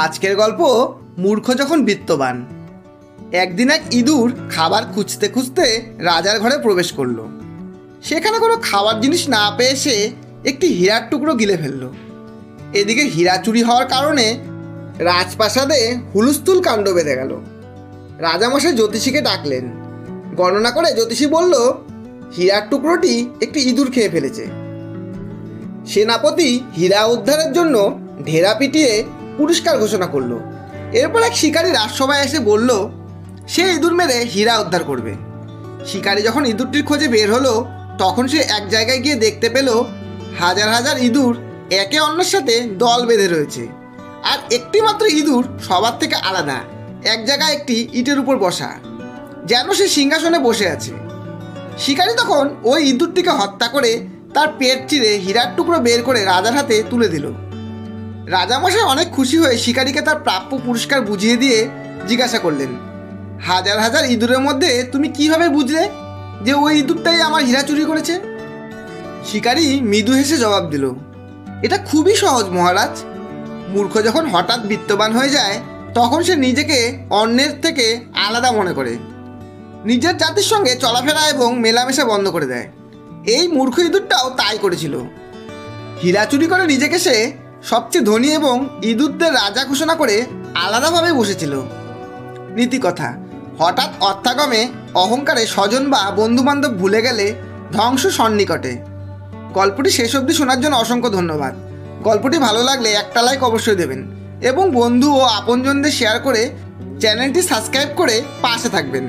আজকের গল্প মূর্খ যখন বিত্তবান। একদিন এক ইঁদুর খাবার খুঁজতে খুঁজতে রাজার ঘরে প্রবেশ করলো। সেখানে কোনো খাবার জিনিস না পেয়ে সে একটি হীরার টুকরো গিলে ফেলল। এদিকে হীরা চুরি হওয়ার কারণে রাজপ্রাসাদে হুলস্থুল কাণ্ড বেঁধে গেল। রাজামশাই জ্যোতিষীকে ডাকলেন। গণনা করে জ্যোতিষী বলল, হীরার টুকরোটি একটি ইঁদুর খেয়ে ফেলেছে। সেনাপতি হীরা উদ্ধারের জন্য ঢেরা পিটিয়ে পুরস্কার ঘোষণা করলো। এরপর এক শিকারী রাজসভায় এসে বলল, সে ইঁদুর মেরে হীরা উদ্ধার করবে। শিকারী যখন ইঁদুরটির খোঁজে বের হলো, তখন সে এক জায়গায় গিয়ে দেখতে পেল হাজার হাজার ইঁদুর একে অন্যের সাথে দল বেঁধে রয়েছে। আর একটি মাত্র ইঁদুর সবার থেকে আলাদা, এক জায়গায় একটি ইটের উপর বসা, যেন সে সিংহাসনে বসে আছে। শিকারী তখন ওই ইঁদুরটিকে হত্যা করে তার পেট চিরে হীরার টুকরো বের করে রাজার হাতে তুলে দিল। রাজামশাই অনেক খুশি হয়ে শিকারীকে তার প্রাপ্য পুরস্কার বুঝিয়ে দিয়ে জিজ্ঞাসা করলেন, হাজার হাজার ইঁদুরের মধ্যে তুমি কিভাবে বুঝলে যে ওই ইঁদুরটাই আমার হীরা চুরি করেছে? শিকারী মৃদু হেসে জবাব দিল, এটা খুবই সহজ মহারাজ। মূর্খ যখন হঠাৎ বিত্তবান হয়ে যায়, তখন সে নিজেকে অন্যের থেকে আলাদা মনে করে, নিজের জাতির সঙ্গে চলাফেরা এবং মেলামেশা বন্ধ করে দেয়। এই মূর্খ ইঁদুরটাও তাই করেছিল। হীরা চুরি করে নিজেকে সে সবচেয়ে ধনী এবং ইঁদুরদের রাজা ঘোষণা করে আলাদাভাবে বসেছিল। নীতিকথা, হঠাৎ অর্থাগমে অহংকারে স্বজন বা বন্ধুবান্ধব ভুলে গেলে ধ্বংস সন্নিকটে। গল্পটি শেষ অবধি শোনার জন্য অসংখ্য ধন্যবাদ। গল্পটি ভালো লাগলে একটা লাইক অবশ্যই দেবেন এবং বন্ধু ও আপনজনদের শেয়ার করে চ্যানেলটি সাবস্ক্রাইব করে পাশে থাকবেন।